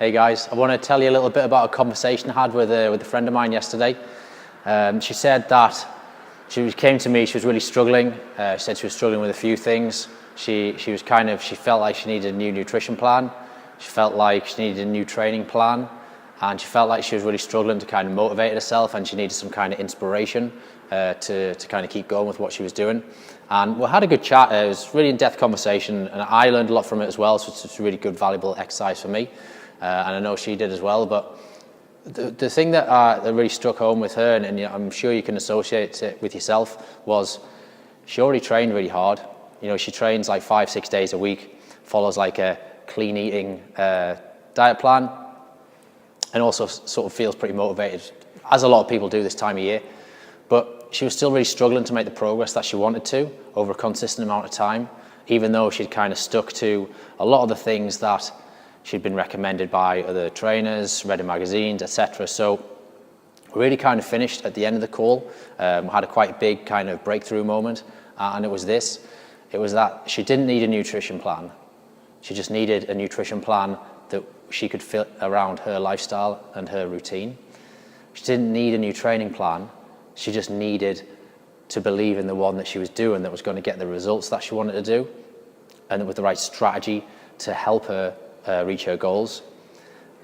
Hey guys, I want to tell you a little bit about a conversation I had with a friend of mine yesterday. She said that she came to me, she was really struggling. She said she was struggling with a few things. She felt like she needed a new nutrition plan. She felt like she needed a new training plan. And she felt like she was really struggling to kind of motivate herself, and she needed some kind of inspiration to kind of keep going with what she was doing. And we had a good chat. It was a really in-depth conversation, and I learned a lot from it as well, so it's a really good, valuable exercise for me. And I know she did as well. But the thing that really struck home with her, and I'm sure you can associate it with yourself, was she already trained really hard. You know, she trains like 5-6 days a week, follows like a clean eating diet plan, and also sort of feels pretty motivated, as a lot of people do this time of year. But she was still really struggling to make the progress that she wanted to over a consistent amount of time, even though she'd kind of stuck to a lot of the things that she'd been recommended by other trainers, read in magazines, etc. So we really kind of finished at the end of the call. We had a quite big kind of breakthrough moment, and it was this. It was that she didn't need a nutrition plan. She just needed a nutrition plan that she could fit around her lifestyle and her routine. She didn't need a new training plan. She just needed to believe in the one that she was doing that was going to get the results that she wanted to do, and with the right strategy to help her reach her goals.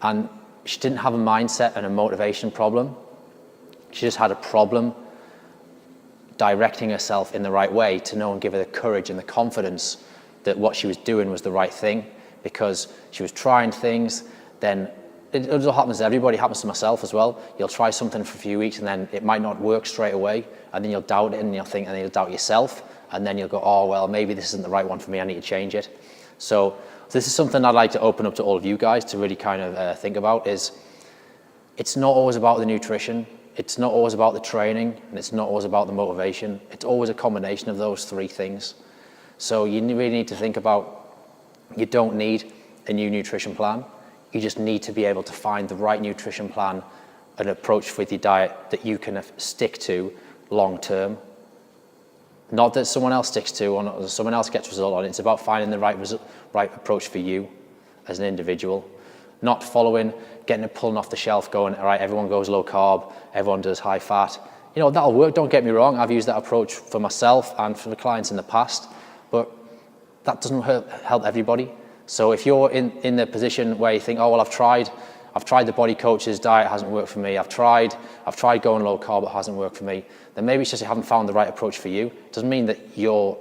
And she didn't have a mindset and a motivation problem. She just had a problem directing herself in the right way to know and give her the courage and the confidence that what she was doing was the right thing, because she was trying things. Then it all happens to everybody, it happens to myself as well. You'll try something for a few weeks and then it might not work straight away, and then you'll doubt it, and then you'll doubt yourself, and then you'll go, oh well, maybe this isn't the right one for me, I need to change it. So this is something I'd like to open up to all of you guys to really kind of think about. Is it's not always about the nutrition, it's not always about the training, and it's not always about the motivation. It's always a combination of those three things. So you really need to think about, you don't need a new nutrition plan. You just need to be able to find the right nutrition plan, an approach with your diet that you can stick to long term. Not that someone else sticks to, or not that someone else gets result on. It's about finding the right approach for you as an individual. Not following, getting it pulling off the shelf, going, all right, everyone goes low carb, everyone does high fat. You know, that'll work, don't get me wrong. I've used that approach for myself and for the clients in the past, but that doesn't help everybody. So if you're in the position where you think, oh well, I've tried the body coach's diet, it hasn't worked for me. I've tried going low carb, it hasn't worked for me. Then maybe it's just you haven't found the right approach for you. It doesn't mean that you're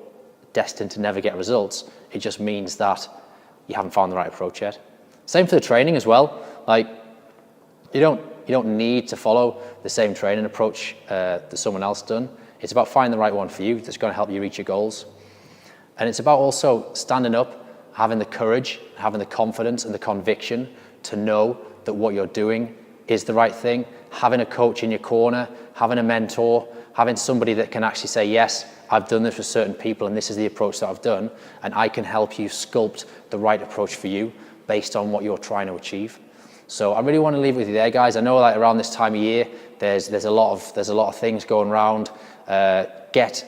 destined to never get results. It just means that you haven't found the right approach yet. Same for the training as well. Like you don't need to follow the same training approach that someone else done. It's about finding the right one for you that's going to help you reach your goals. And it's about also standing up, having the courage, having the confidence and the conviction to know that what you're doing is the right thing, having a coach in your corner, having a mentor, having somebody that can actually say, yes, I've done this with certain people and this is the approach that I've done, and I can help you sculpt the right approach for you based on what you're trying to achieve. So I really want to leave it with you there, guys. I know that around this time of year, there's a lot of things going around. Get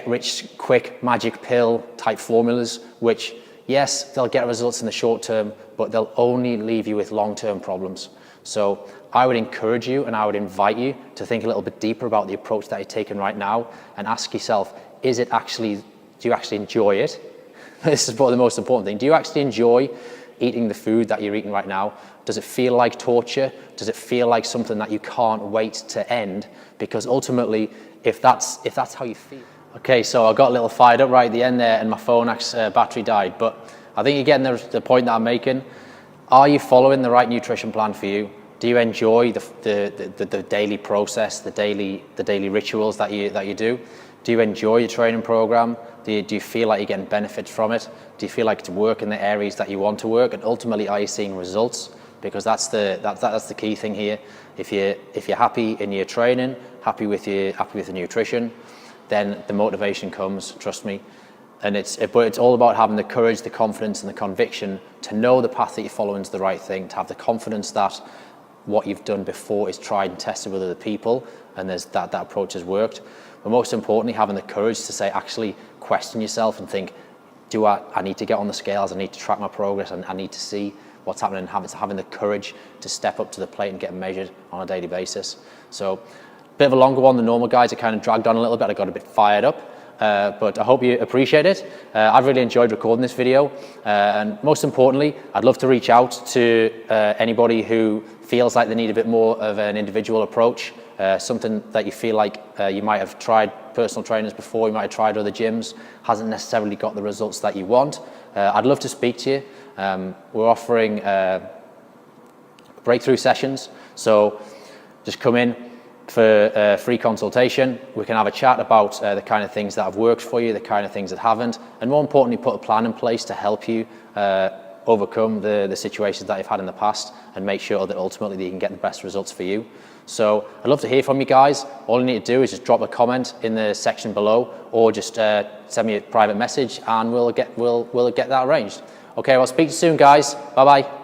rich quick magic pill type formulas, which yes, they'll get results in the short term, but they'll only leave you with long-term problems. So I would encourage you and I would invite you to think a little bit deeper about the approach that you're taking right now, and ask yourself, do you actually enjoy it? This is probably the most important thing. Do you actually enjoy eating the food that you're eating right now? Does it feel like torture? Does it feel like something that you can't wait to end? Because ultimately, if that's how you feel. Okay, so I got a little fired up right at the end there, and my phone battery died. But I think you're getting the point that I'm making. Are you following the right nutrition plan for you? Do you enjoy the daily process, the daily rituals that you do? Do you enjoy your training program? Do you feel like you're getting benefits from it? Do you feel like to work in the areas that you want to work? And ultimately, are you seeing results? Because that's the key thing here. If you're happy in your training, happy with the nutrition, then the motivation comes, trust me. And it's all about having the courage, the confidence and the conviction to know the path that you're following is the right thing, to have the confidence that what you've done before is tried and tested with other people, and that approach has worked. But most importantly, having the courage to say, actually question yourself and think, I need to get on the scales, I need to track my progress, and I need to see what's happening, and having the courage to step up to the plate and get measured on a daily basis. So a bit of a longer one than normal, guys. It kind of dragged on a little bit. I got a bit fired up, but I hope you appreciate it. I've really enjoyed recording this video, and most importantly, I'd love to reach out to anybody who feels like they need a bit more of an individual approach, something that you feel like you might have tried personal trainers before, you might have tried other gyms, hasn't necessarily got the results that you want. I'd love to speak to you. We're offering breakthrough sessions, so just come in for a free consultation. We can have a chat about the kind of things that have worked for you, the kind of things that haven't, and more importantly, put a plan in place to help you overcome the situations that you've had in the past and make sure that ultimately you can get the best results for you. So I'd love to hear from you guys. All you need to do is just drop a comment in the section below, or just send me a private message, and we'll get that arranged. Okay, well, speak to you soon, guys. Bye bye.